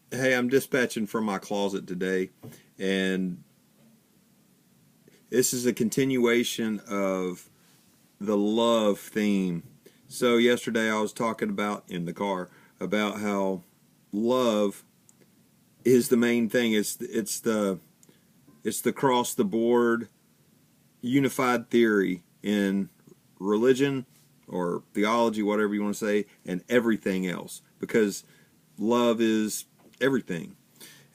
Hey, I'm dispatching from my closet today, and this is a continuation of the love theme. So yesterday I was talking about in the car about how love is the main thing. It's the cross the board unified theory in religion or theology, whatever you want to say, and everything else, because love is everything.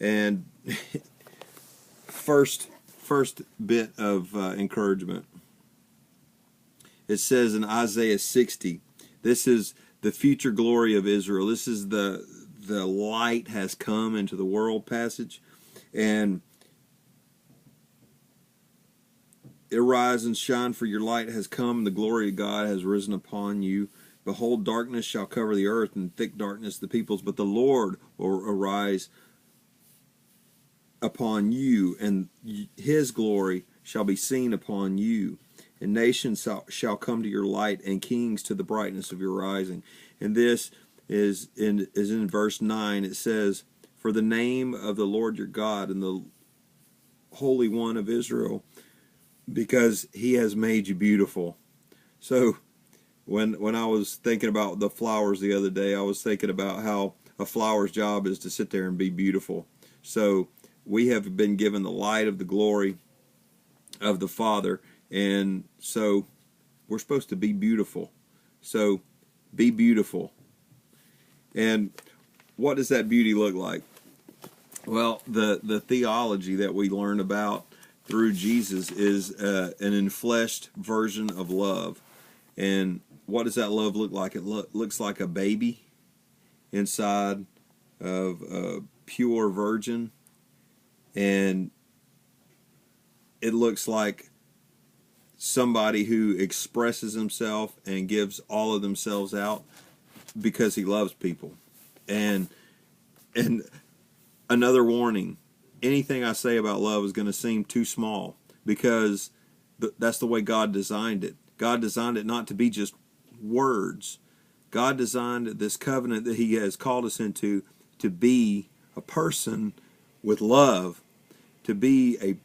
And first bit of encouragement. It says in Isaiah 60, this is the future glory of Israel. This is the light has come into the world passage, and arise and shine, for your light has come, and the glory of God has risen upon you. Behold, darkness shall cover the earth, and thick darkness the peoples, but the Lord will arise upon you, and his glory shall be seen upon you. And nations shall come to your light, and kings to the brightness of your rising. And this is in verse 9. It says, for the name of the Lord your God and the Holy One of Israel, because he has made you beautiful. So when I was thinking about the flowers the other day, I was thinking about how a flower's job is to sit there and be beautiful. So we have been given the light of the glory of the Father, and so we're supposed to be beautiful. So be beautiful. And what does that beauty look like? Well, the theology that we learn about through Jesus is an enfleshed version of love. And what does that love look like? It looks like a baby inside of a pure virgin, and it looks like somebody who expresses himself and gives all of themselves out because he loves people. And another warning, anything I say about love is going to seem too small, because that's the way God designed it. God designed it not to be just words. God designed this covenant that he has called us into to be a person with love, to be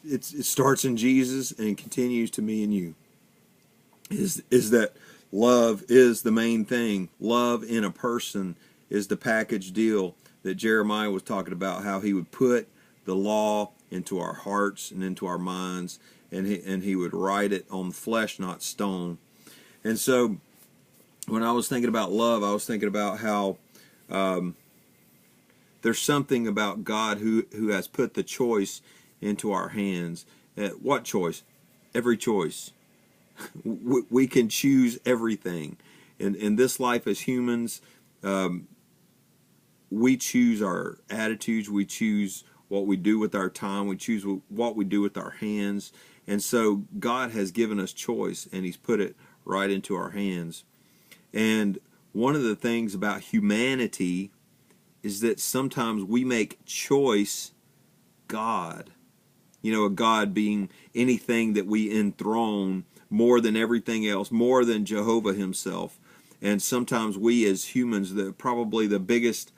it starts in Jesus and continues to me and you. Is that love is the main thing. Love in a person is the package deal that Jeremiah was talking about, how he would put the law into our hearts and into our minds, and he would write it on flesh, not stone. And so when I was thinking about love, I was thinking about how there's something about God who has put the choice into our hands. What choice? Every choice. We can choose everything. In this life as humans, we choose our attitudes, we choose what we do with our time, we choose what we do with our hands. And so God has given us choice, and he's put it right into our hands. And one of the things about humanity is that sometimes we make choice God. You know, a God being anything that we enthrone more than everything else, more than Jehovah himself. And sometimes we as humans, probably the biggest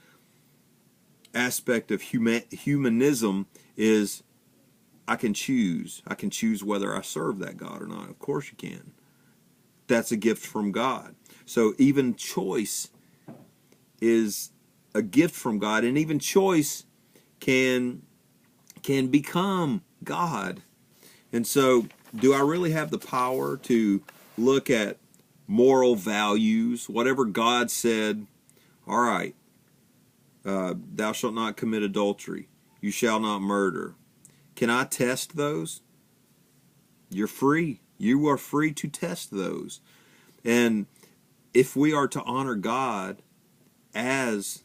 aspect of humanism is I can choose. I can choose whether I serve that God or not. Of course you can. That's a gift from God. So even choice is a gift from God, and even choice can become God. And so, do I really have the power to look at moral values, whatever God said? All right, thou shalt not commit adultery. You shall not murder. Can I test those? You're free. You are free to test those. And if we are to honor God as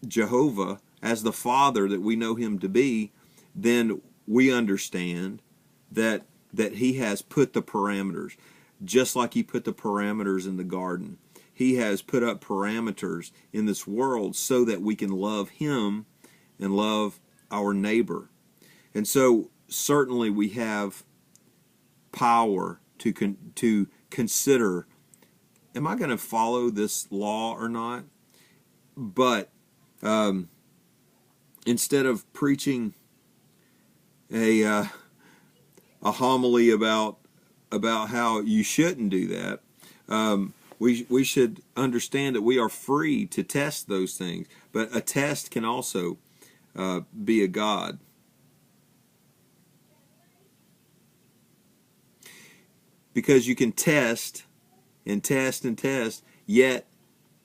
Jehovah, as the Father that we know him to be, then we understand that he has put the parameters, just like he put the parameters in the garden. He has put up parameters in this world so that we can love him and love our neighbor. And so certainly we have power to consider, am I going to follow this law or not? But instead of preaching a homily about how you shouldn't do that, we should understand that we are free to test those things. But a test can also be a god. Because you can test and test and test, yet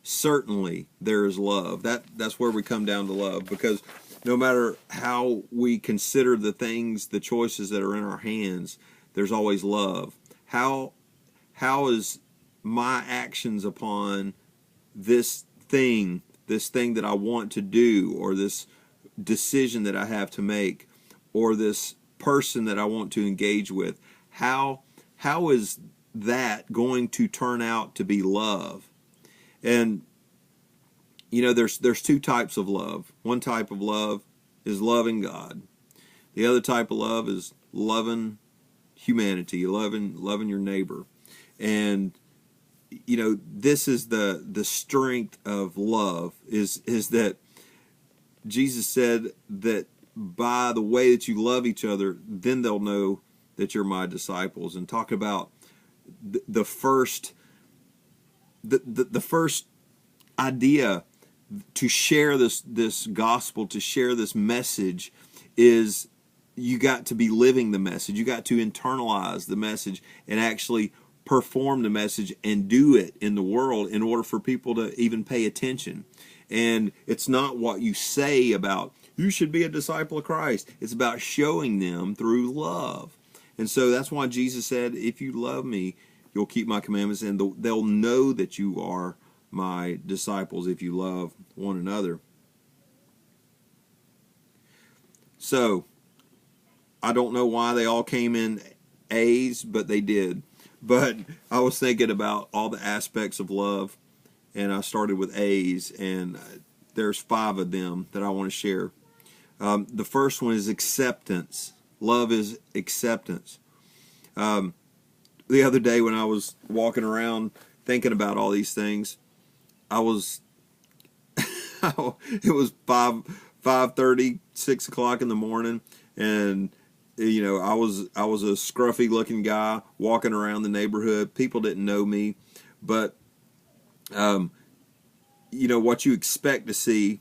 certainly there is love. That's where we come down to love, because no matter how we consider the things, the choices that are in our hands, there's always love. How is my actions upon this thing that I want to do, or this decision that I have to make, or this person that I want to engage with, how is that going to turn out to be love? And there's two types of love. One type of love is loving God. The other type of love is loving humanity, loving your neighbor. And this is the strength of love, is that Jesus said that by the way that you love each other, then they'll know that you're my disciples. And talk about the first idea to share this gospel, to share this message, is you got to be living the message. You got to internalize the message and actually perform the message and do it in the world in order for people to even pay attention. And it's not what you say about you should be a disciple of Christ. It's about showing them through love. And so that's why Jesus said, if you love me, you'll keep my commandments, and they'll know that you are my disciples if you love one another. So, I don't know why they all came in A's, but they did. But I was thinking about all the aspects of love, and I started with A's, and there's 5 of them that I want to share. The first one is acceptance. Love is acceptance. The other day when I was walking around thinking about all these things, it was 5:30, 6 o'clock in the morning, and I was a scruffy looking guy walking around the neighborhood. People didn't know me, but what you expect to see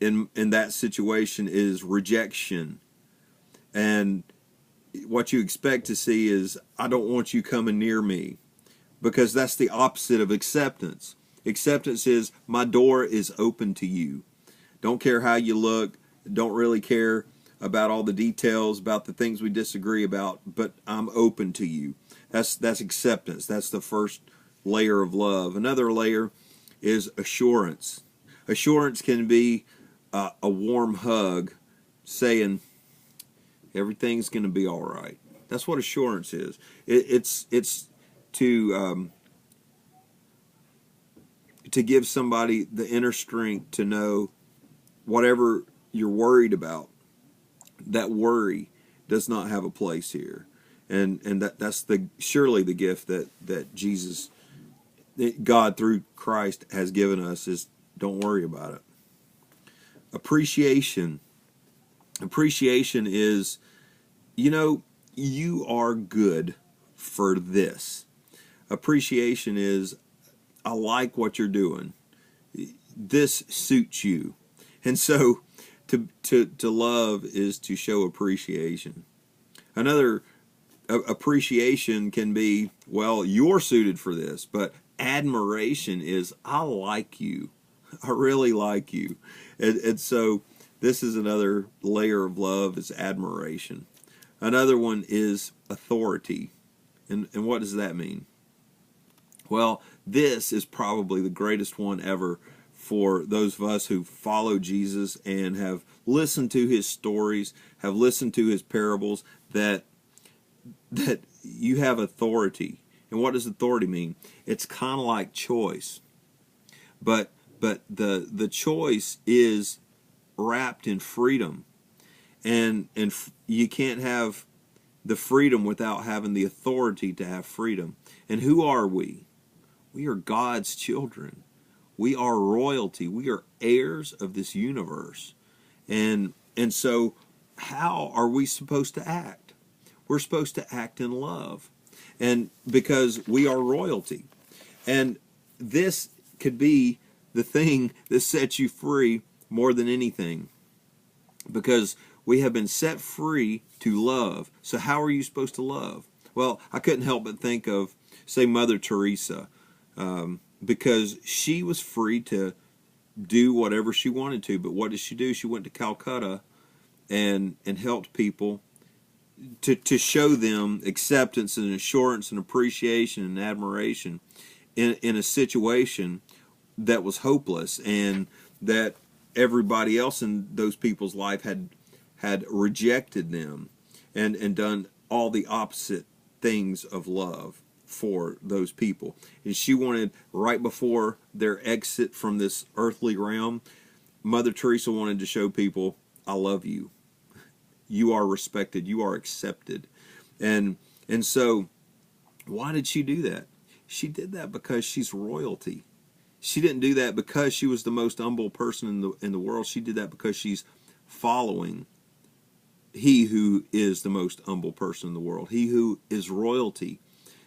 in that situation is rejection, and what you expect to see is, I don't want you coming near me, because that's the opposite of acceptance. Acceptance is, my door is open to you. Don't care how you look. Don't really care about all the details, about the things we disagree about, but I'm open to you. That's acceptance. That's the first layer of love. Another layer is assurance. Assurance can be a warm hug saying, everything's going to be all right. That's what assurance is. It's to give somebody the inner strength to know whatever you're worried about, that worry does not have a place here. And that's surely the gift that Jesus, God through Christ, has given us, is don't worry about it. Appreciation. Appreciation is, you are good for this. Appreciation is, I like what you're doing. This suits you. And so to love is to show appreciation. Another appreciation can be, well, you're suited for this, but admiration is, I like you. I really like you. And so this is another layer of love, is admiration. Another one is authority. And what does that mean? Well, this is probably the greatest one ever for those of us who follow Jesus and have listened to his stories, have listened to his parables, that you have authority. And what does authority mean? It's kind of like choice. But the choice is wrapped in freedom. And you can't have the freedom without having the authority to have freedom. And who are we? We are God's children. We are royalty. We are heirs of this universe. And so how are we supposed to act? We're supposed to act in love. And because we are royalty. And this could be the thing that sets you free more than anything. Because we have been set free to love. So how are you supposed to love? Well, I couldn't help but think of, say, Mother Teresa, because she was free to do whatever she wanted to. But what did she do? She went to Calcutta and helped people to show them acceptance and assurance and appreciation and admiration in a situation that was hopeless, and that everybody else in those people's life had rejected them and done all the opposite things of love for those people. And she wanted, right before their exit from this earthly realm, Mother Teresa wanted to show people, I love you. You are respected. You are accepted. And so why did she do that? She did that because she's royalty. She didn't do that because she was the most humble person in the world. She did that because she's following he who is the most humble person in the world. He who is royalty,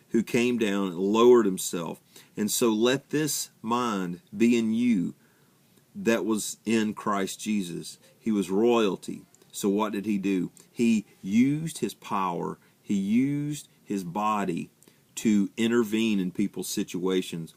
who came down and lowered himself. And so let this mind be in you that was in Christ Jesus. He was royalty. So what did he do? He used his power. He used his body to intervene in people's situations